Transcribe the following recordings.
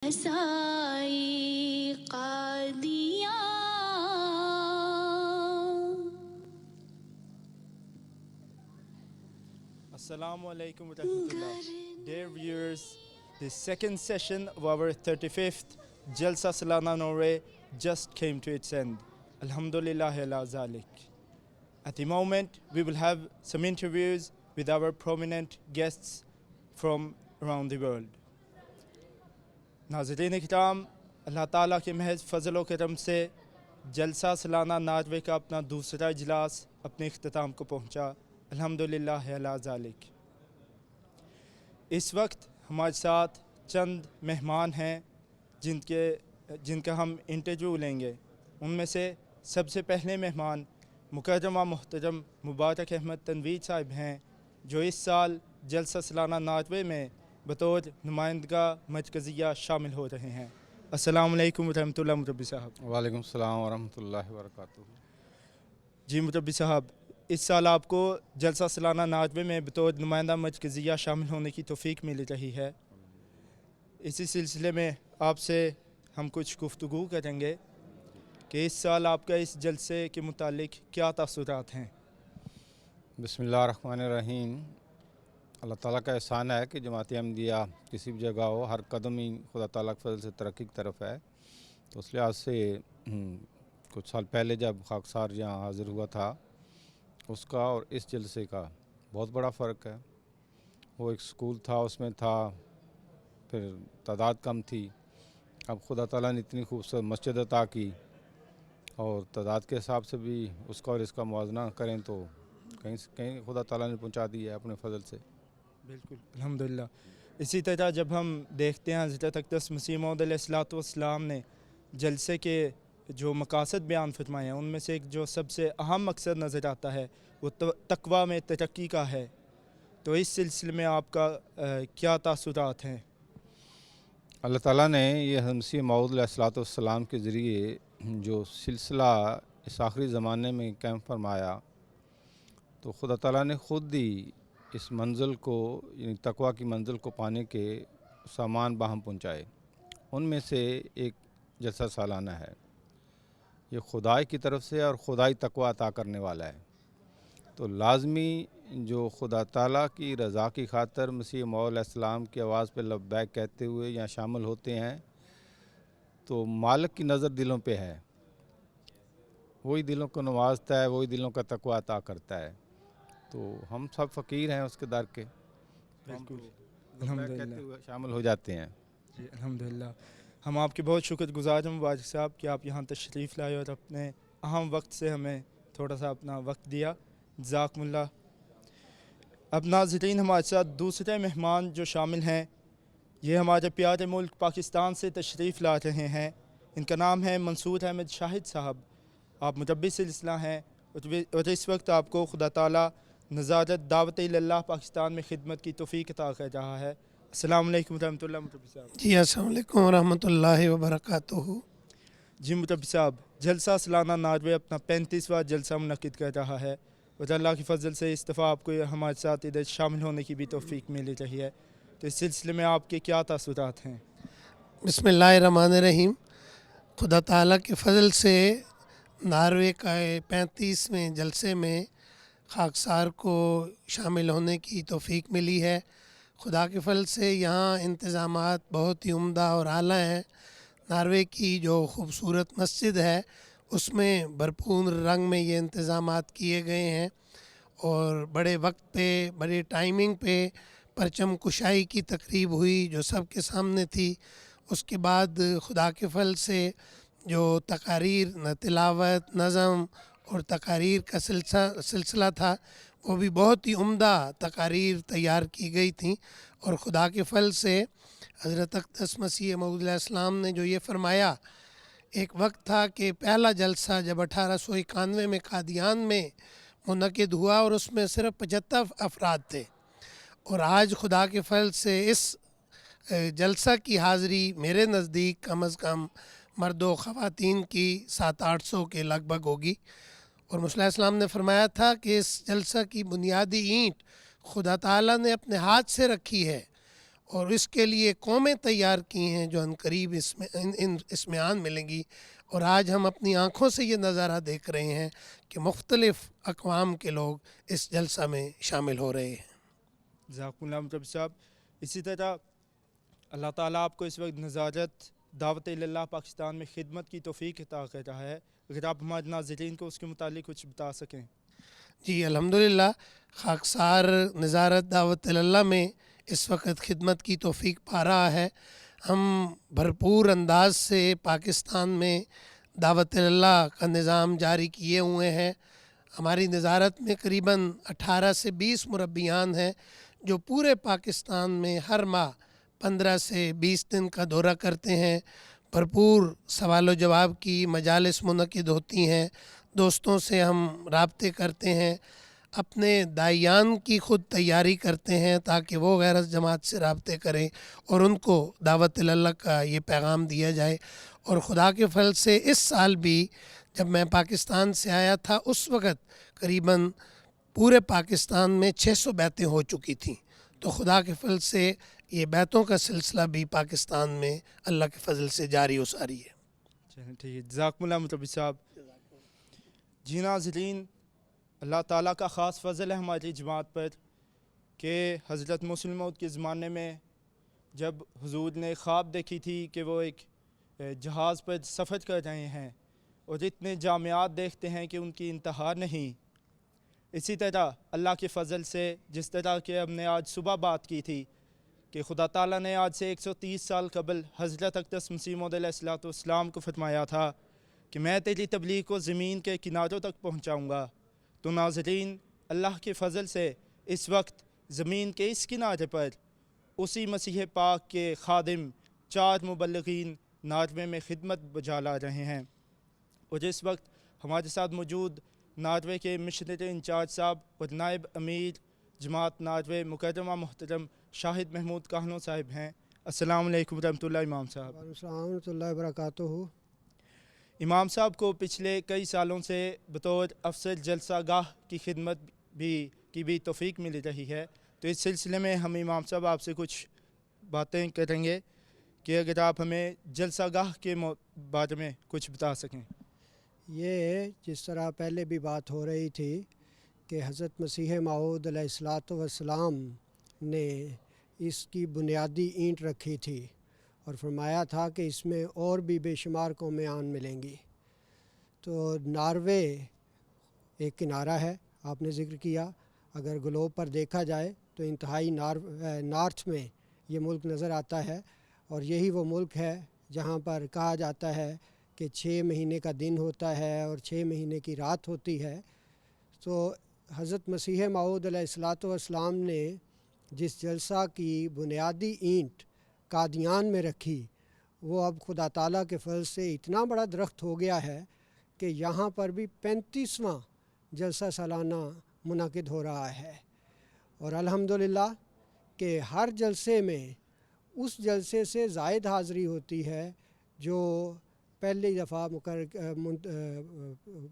Sai Qadian Assalamu alaikum wa rahmatullah. Dear viewers, the second session of our 35th Jalsa Salana Noor just came to its end. Alhamdulillah ala zalik. At the moment, we will have some interviews with our prominent guests from around the world. ناظرین اکرام، اللہ تعالیٰ کے محض فضل و کرم سے جلسہ سالانہ Norway کا اپنا دوسرا اجلاس اپنے اختتام کو پہنچا. الحمدللہ علی ذالک. اس وقت ہمارے ساتھ چند مہمان ہیں جن کا ہم انٹرویو لیں گے. ان میں سے سب سے پہلے مہمان مکرم و محترم مبارک احمد تنویر صاحب ہیں، جو اس سال جلسہ سالانہ ناروے میں بطور نمائندگاہ مرکزیہ شامل ہو رہے ہیں. السلام علیکم ورحمۃ اللہ مربی صاحب. وعلیکم السلام ورحمۃ اللہ وبرکاتہ. جی مربی صاحب، اس سال آپ کو جلسہ سالانہ ناروے میں بطور نمائندہ مرکزیہ شامل ہونے کی توفیق مل رہی ہے. اسی سلسلے میں آپ سے ہم کچھ گفتگو کریں گے کہ اس سال آپ کا اس جلسے کے متعلق کیا تاثرات ہیں. بسم اللہ الرحمن الرحیم. اللہ تعالیٰ کا احسان ہے کہ جماعت احمدیہ کسی بھی جگہ ہو، ہر قدم ہی خدا تعالیٰ کے فضل سے ترقی کی طرف ہے. تو اس لحاظ سے کچھ سال پہلے جب خاکسار یہاں حاضر ہوا تھا، اس کا اور اس جلسے کا بہت بڑا فرق ہے. وہ ایک سکول تھا، اس میں تھا، پھر تعداد کم تھی. اب خدا تعالیٰ نے اتنی خوبصورت مسجد عطا کی، اور تعداد کے حساب سے بھی اس کا اور اس کا موازنہ کریں تو کہیں خدا تعالیٰ نے پہنچا دی ہے اپنے فضل سے. بالکل الحمدللہ. اسی طرح جب ہم دیکھتے ہیں حضرت اقدس مسیح موعود علیہ الصلوۃ والسلام نے جلسے کے جو مقاصد بیان فرمائے ہیں، ان میں سے ایک جو سب سے اہم مقصد نظر آتا ہے وہ تقویٰ میں ترقی کا ہے. تو اس سلسلے میں آپ کا کیا تاثرات ہیں؟ اللہ تعالیٰ نے یہ مسیح موعود علیہ الصلوۃ والسلام کے ذریعے جو سلسلہ اس آخری زمانے میں قائم فرمایا، تو خدا تعالیٰ نے خود ہی اس منزل کو، یعنی تقویٰ کی منزل کو پانے کے سامان باہم پہنچائے. ان میں سے ایک جلسہ سالانہ ہے. یہ خدائی کی طرف سے اور خدائی تقویٰ عطا کرنے والا ہے. تو لازمی جو خدا تعالیٰ کی رضا کی خاطر مسیح موعود علیہ السلام کی آواز پہ لبیک کہتے ہوئے یہاں شامل ہوتے ہیں، تو مالک کی نظر دلوں پہ ہے. وہی دلوں کو نوازتا ہے، وہی دلوں کا تقویٰ عطا کرتا ہے. تو ہم سب فقیر ہیں اس کے در کے. بالکل لبیک کہتے ہوئے شامل ہو جاتے ہیں. جی الحمدللہ. ہم آپ کے بہت شکر گزار ہیں مبارک صاحب کہ آپ یہاں تشریف لائے اور اپنے اہم وقت سے ہمیں تھوڑا سا اپنا وقت دیا. جزاکم اللہ. اب ناظرین، ہمارے ساتھ دوسرے مہمان جو شامل ہیں، یہ ہمارے پیارے ملک پاکستان سے تشریف لا رہے ہیں. ان کا نام ہے منصور احمد شاہد صاحب. آپ مربی سلسلہ ہیں اور اس وقت آپ کو خدا تعالیٰ نظارت دعوت اللہ پاکستان میں خدمت کی توفیق عطا کر رہا ہے. السلام علیکم ورحمۃ اللہ مربی صاحب. جی السلام علیکم ورحمۃ اللہ وبرکاتہ. جی مربی صاحب، جلسہ سالانہ ناروے اپنا 35واں جلسہ منعقد کر رہا ہے، اور اللہ کی فضل سے اس دفعہ آپ کو ہمارے ساتھ ادھر شامل ہونے کی بھی توفیق مل رہی ہے. تو اس سلسلے میں آپ کے کیا تاثرات ہیں؟ بسم اللہ الرحمن الرحیم. خدا تعالیٰ کے فضل سے ناروے کا 35ویں جلسے میں خاکسار کو شامل ہونے کی توفیق ملی ہے. خدا کے فضل سے یہاں انتظامات بہت ہی عمدہ اور اعلیٰ ہیں. ناروے کی جو خوبصورت مسجد ہے، اس میں بھرپور رنگ میں یہ انتظامات کیے گئے ہیں، اور بڑے وقت پہ، بڑے ٹائمنگ پہ پرچم کشائی کی تقریب ہوئی جو سب کے سامنے تھی. اس کے بعد خدا کے فضل سے جو تقاریر، تلاوت، نظم اور تقاریر کا سلسلہ تھا، وہ بھی بہت ہی عمدہ تقاریر تیار کی گئی تھیں. اور خدا کے فضل سے حضرت اقدس مسیح موعود علیہ السلام نے جو یہ فرمایا، ایک وقت تھا کہ پہلا جلسہ جب 1891 میں قادیان میں منعقد ہوا، اور اس میں صرف 75 افراد تھے، اور آج خدا کے فضل سے اس جلسہ کی حاضری میرے نزدیک کم از کم مرد و خواتین کی 700-800 کے لگ بھگ ہوگی. اور موسیٰ علیہ السلام نے فرمایا تھا کہ اس جلسہ کی بنیادی اینٹ خدا تعالیٰ نے اپنے ہاتھ سے رکھی ہے، اور اس کے لیے قومیں تیار کی ہیں جو عنقریب اس میں آن ملیں گی. اور آج ہم اپنی آنکھوں سے یہ نظارہ دیکھ رہے ہیں کہ مختلف اقوام کے لوگ اس جلسہ میں شامل ہو رہے ہیں. جزاکم اللہ مطلب صاحب. اسی طرح اللہ تعالیٰ آپ کو اس وقت نظارت دعوت اللہ پاکستان میں خدمت کی توفیق عطا کر رہا ہے. اگر آپ ہمارے ناظرین کو اس کے متعلق کچھ بتا سکیں. جی الحمدللہ، خاکسار نظارت دعوت اللہ میں اس وقت خدمت کی توفیق پا رہا ہے. ہم بھرپور انداز سے پاکستان میں دعوت اللہ کا نظام جاری کیے ہوئے ہیں. ہماری نظارت میں قریباً 18 سے 20 مربیان ہیں جو پورے پاکستان میں ہر ماہ 15 سے 20 دن کا دورہ کرتے ہیں. بھرپور سوال و جواب کی مجالس منعقد ہوتی ہیں. دوستوں سے ہم رابطے کرتے ہیں. اپنے داعیان کی خود تیاری کرتے ہیں تاکہ وہ غیرت جماعت سے رابطے کریں اور ان کو دعوت اللہ کا یہ پیغام دیا جائے. اور خدا کے فضل سے اس سال بھی جب میں پاکستان سے آیا تھا اس وقت قریباً پورے پاکستان میں 600 بیعتیں ہو چکی تھیں. تو خدا کے فضل سے یہ بیعتوں کا سلسلہ بھی پاکستان میں اللہ کے فضل سے جاری و ساری ہے. چلیں ٹھیک ہے. جزاکم اللہ مطلب صاحب. جی ناظرین، اللہ تعالیٰ کا خاص فضل ہے ہماری جماعت پر کہ حضرت مسلم موعود کے زمانے میں جب حضور نے خواب دیکھی تھی کہ وہ ایک جہاز پر سفر کر رہے ہیں اور اتنے جامعات دیکھتے ہیں کہ ان کی انتہا نہیں. اسی طرح اللہ کے فضل سے جس طرح کہ ہم نے آج صبح بات کی تھی کہ خدا تعالیٰ نے آج سے 130 سال قبل حضرت اقدس مسیح موعود علیہ الصلوۃ والسلام کو فرمایا تھا کہ میں تیری تبلیغ کو زمین کے کناروں تک پہنچاؤں گا. تو ناظرین، اللہ کے فضل سے اس وقت زمین کے اس کنارے پر اسی مسیح پاک کے خادم 4 مبلغین ناروے میں خدمت بجا لا رہے ہیں. اور اس وقت ہمارے ساتھ موجود ناروے کے مشنری انچارج صاحب اور نائب امیر جماعت ناروے مکرمہ محترم شاہد محمود کاہنو صاحب ہیں. السلام علیکم ورحمۃ اللہ امام صاحب. وعلیکم السلام ورحمۃ اللہ وبرکاتہ. امام صاحب کو پچھلے کئی سالوں سے بطور افسر جلسہ گاہ کی خدمت بھی توفیق مل رہی ہے. تو اس سلسلے میں ہم امام صاحب آپ سے کچھ باتیں کریں گے کہ اگر آپ ہمیں جلسہ گاہ کے بارے میں کچھ بتا سکیں. یہ جس طرح پہلے بھی بات ہو رہی تھی کہ حضرت مسیح موعود علیہ الصلوۃ والسلام نے اس کی بنیادی اینٹ رکھی تھی اور فرمایا تھا کہ اس میں اور بھی بے شمار قومیں آن ملیں گی. تو ناروے ایک کنارہ ہے، آپ نے ذکر کیا. اگر گلوب پر دیکھا جائے تو انتہائی نارتھ میں یہ ملک نظر آتا ہے اور یہی وہ ملک ہے جہاں پر کہا جاتا ہے کہ 6 مہینے کا دن ہوتا ہے اور 6 مہینے کی رات ہوتی ہے. تو حضرت مسیح موعود علیہ الصلوۃ والسلام نے جس جلسہ کی بنیادی اینٹ قادیان میں رکھی وہ اب خدا تعالیٰ کے فضل سے اتنا بڑا درخت ہو گیا ہے کہ یہاں پر بھی 35واں جلسہ سالانہ منعقد ہو رہا ہے. اور الحمدللہ کہ ہر جلسے میں اس جلسے سے زائد حاضری ہوتی ہے جو پہلی دفعہ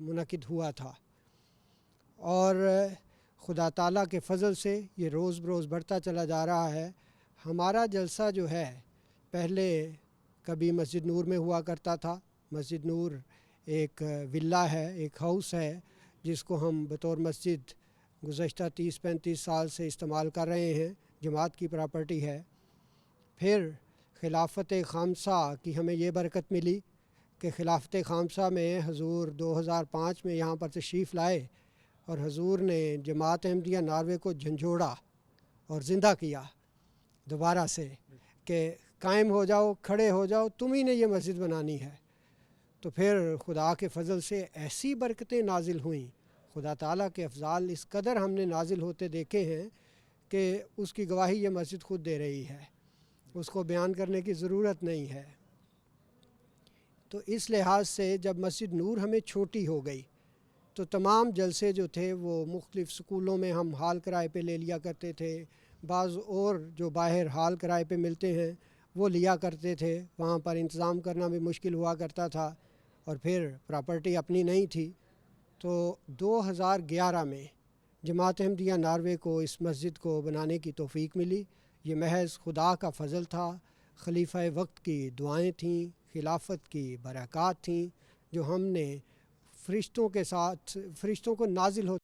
منعقد ہوا تھا. اور خدا تعالیٰ کے فضل سے یہ روز بروز بڑھتا چلا جا رہا ہے. ہمارا جلسہ جو ہے پہلے کبھی مسجد نور میں ہوا کرتا تھا. مسجد نور ایک ولا ہے، ایک ہاؤس ہے جس کو ہم بطور مسجد گزشتہ 30-35 سال سے استعمال کر رہے ہیں، جماعت کی پراپرٹی ہے. پھر خلافت خامسہ کی ہمیں یہ برکت ملی کہ خلافت خامسہ میں حضور 2005 میں یہاں پر تشریف لائے اور حضور نے جماعت احمدیہ ناروے کو جھنجھوڑا اور زندہ کیا دوبارہ سے کہ قائم ہو جاؤ، کھڑے ہو جاؤ، تم ہی نے یہ مسجد بنانی ہے. تو پھر خدا کے فضل سے ایسی برکتیں نازل ہوئیں، خدا تعالیٰ کے افضال اس قدر ہم نے نازل ہوتے دیکھے ہیں کہ اس کی گواہی یہ مسجد خود دے رہی ہے، اس کو بیان کرنے کی ضرورت نہیں ہے. تو اس لحاظ سے جب مسجد نور ہمیں چھوٹی ہو گئی تو تمام جلسے جو تھے وہ مختلف سکولوں میں ہم ہال کرائے پہ لے لیا کرتے تھے. بعض اور جو باہر ہال کرائے پہ ملتے ہیں وہ لیا کرتے تھے، وہاں پر انتظام کرنا بھی مشکل ہوا کرتا تھا اور پھر پراپرٹی اپنی نہیں تھی. تو 2011 میں جماعت احمدیہ ناروے کو اس مسجد کو بنانے کی توفیق ملی. یہ محض خدا کا فضل تھا، خلیفہ وقت کی دعائیں تھیں، خلافت کی برکات تھیں جو ہم نے فرشتوں کے ساتھ فرشتوں کو نازل ہوتے